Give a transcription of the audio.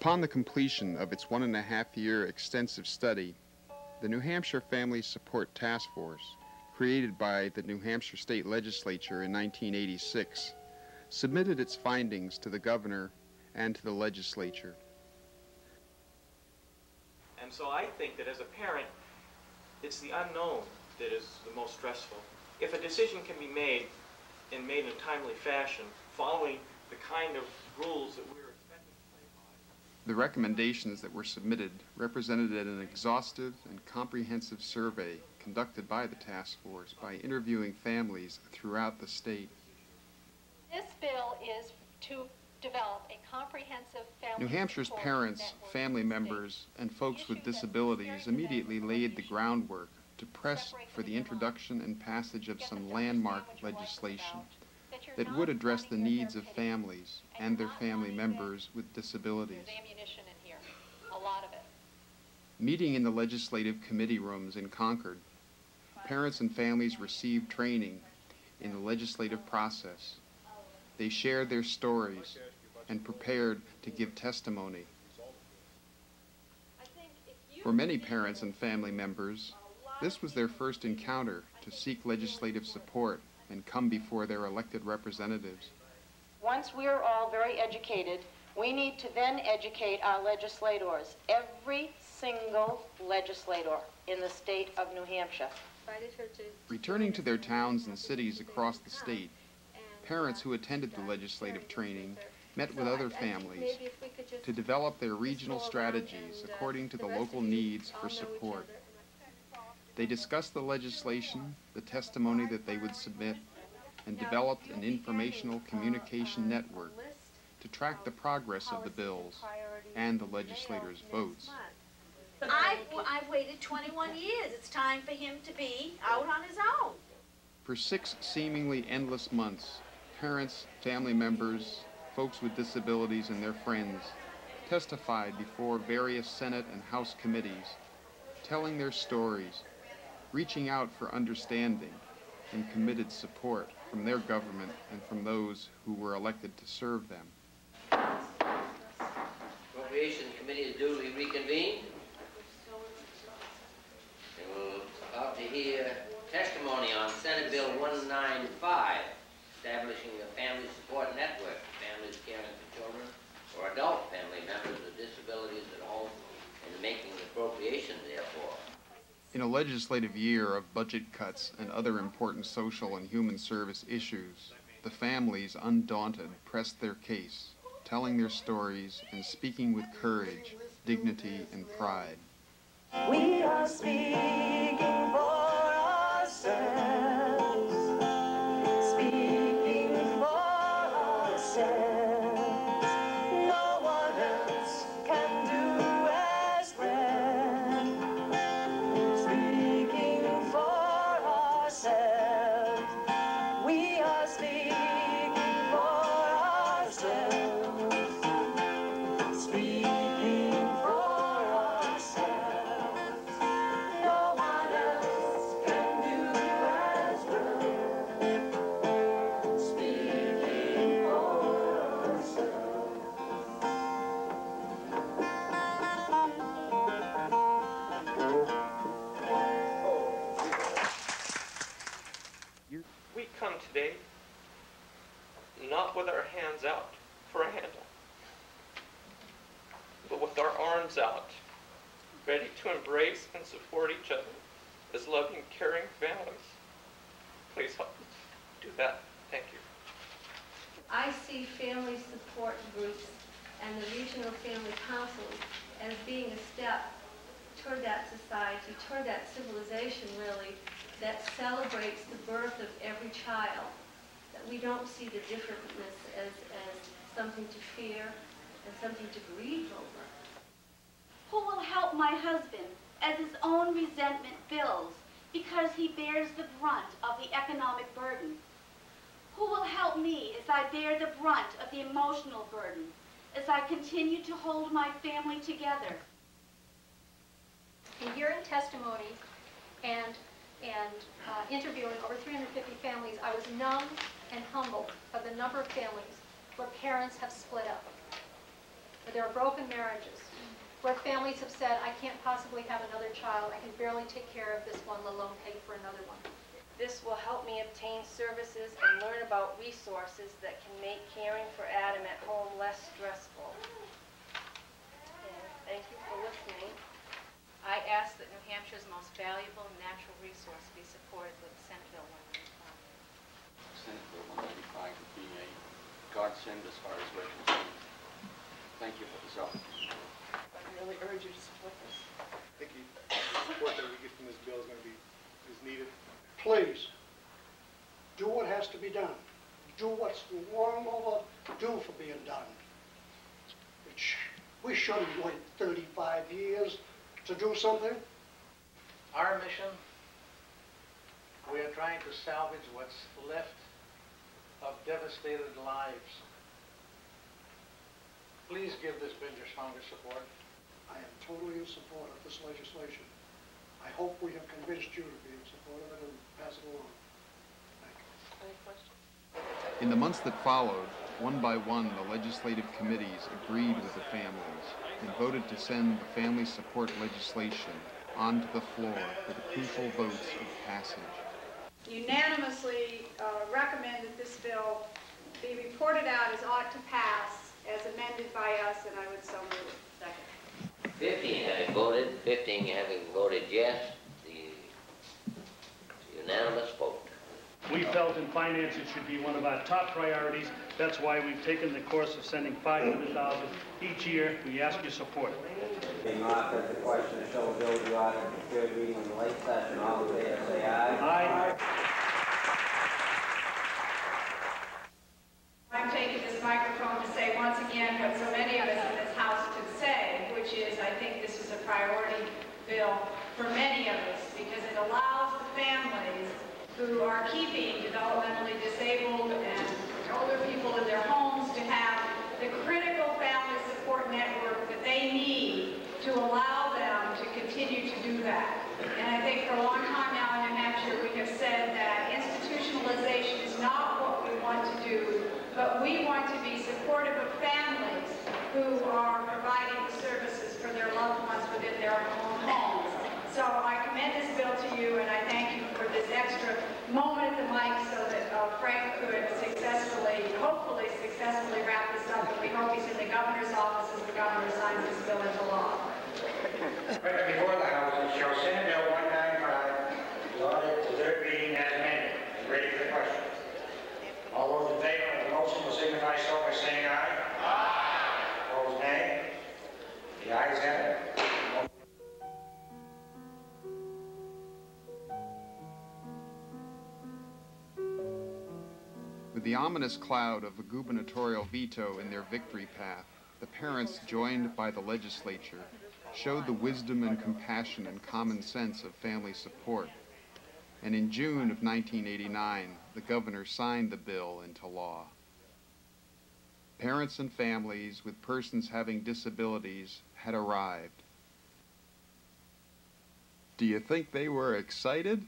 Upon the completion of its 1.5-year extensive study, the New Hampshire Family Support Task Force, created by the New Hampshire State Legislature in 1986, submitted its findings to the governor and to the legislature. And so I think that as a parent, it's the unknown that is the most stressful. If a decision can be made and made in a timely fashion, following the kind of rules that we're expected to play by. The recommendations that were submitted represented an exhaustive and comprehensive survey conducted by the task force by interviewing families throughout the state. This bill is to develop a comprehensive family New Hampshire's support parents, network family in the state. members, and folks with disabilities immediately laid the groundwork to press for the introduction and passage of some landmark legislation that would address the needs of families and their family members with disabilities. There's ammunition in here, a lot of it. Meeting in the legislative committee rooms in Concord, parents and families received training in the legislative process. They shared their stories and prepared to give testimony. For many parents and family members, this was their first encounter to seek legislative support and come before their elected representatives. Once we're all very educated, we need to then educate our legislators, every single legislator in the state of New Hampshire. Returning to their towns and cities across the state, parents who attended the legislative training met with other families to develop their regional strategies according to the local needs for support. They discussed the legislation, the testimony that they would submit, and developed an informational communication network to track the progress of the bills and the legislators' votes. I've waited 21 years. It's time for him to be out on his own. For 6 seemingly endless months, parents, family members, folks with disabilities, and their friends testified before various Senate and House committees, telling their stories, reaching out for understanding and committed support from their government and from those who were elected to serve them. Appropriations Committee is duly reconvened. And we're about to hear testimony on Senate Bill 195, establishing a family support network for families caring for children or adult family members with disabilities at home and making appropriations therefore. In a legislative year of budget cuts and other important social and human service issues, the families, undaunted, pressed their case, telling their stories and speaking with courage, dignity, and pride. We are speaking for ourselves, speaking for ourselves. No one else can do as well. Speaking for ourselves, we are speaking for ourselves, speaking for ourselves. No one else can do as well. Speaking for ourselves. We come today not with our hands out for a handle, but with our arms out, ready to embrace and support each other as loving, caring families. Please help us do that. Thank you. I see family support groups and the regional family councils as being a step toward that society, toward that civilization, really, that celebrates the birth of every child, that we don't see the differentness as something to fear and something to grieve over. Who will help my husband as his own resentment builds because he bears the brunt of the economic burden? Who will help me as I bear the brunt of the emotional burden, as I continue to hold my family together? In hearing testimony and interviewing over 350 families, I was numb and humbled by the number of families where parents have split up. There are broken marriages where families have said, I can't possibly have another child. I can barely take care of this one, let alone pay for another one. This will help me obtain services and learn about resources that can make caring for Adam at home less stressful. And thank you for listening. I ask that New Hampshire's most valuable natural resource be supported with Senate Bill 195. Senate Bill 195 would be a godsend as far as we're concerned. Thank you for this opportunity. I really urge you to support this. I think the support that we get from this bill is going to be needed. Please, do what has to be done. Do what's long overdue for being done. We shouldn't wait 35 years to do something. Our mission, we are trying to salvage what's left of devastated lives. Please give this bill your strongest support. I am totally in support of this legislation. I hope we have convinced you to be in support of it and pass it along. Thank you. Any questions? In the months that followed, one by one, the legislative committees agreed with the families and voted to send the family support legislation onto the floor for the crucial votes of passage. Unanimously recommend that this bill be reported out as ought to pass as amended by us, and I would so move. Second. 15 having voted, 15 having voted yes, the unanimous vote. We felt in finance it should be one of our top priorities. That's why we've taken the course of sending $500,000 each year. We ask your support. Being offered the question to show bill be offered for third reading in the late session. All in favor say aye. Aye. I'm taking this microphone to say once again what so many of us in this House could say, which is I think this is a priority bill for many of us because it allows the families who are keeping developmentally disabled and older people in their homes to have the critical family support network that they need to allow them to continue to do that. And I think for a long time now in New Hampshire we have said that institutionalization is not what we want to do, but we want to be supportive of families who are providing the services for their loved ones within their own homes. So I commend this bill to you, and I thank you for this extra moment at the mic so that Frank could hopefully successfully wrap this up, and we hope he's in the governor's office as the governor signs this bill into law. Before the House, it shows Senate Bill 195, the order to third reading as amended. Ready for the question. All those in favor of the motion will signify so by saying aye. Aye. Opposed, nay. The ayes have it. With the ominous cloud of a gubernatorial veto in their victory path, the parents, joined by the legislature, showed the wisdom and compassion and common sense of family support. And in June of 1989, the governor signed the bill into law. Parents and families with persons having disabilities had arrived. Do you think they were excited?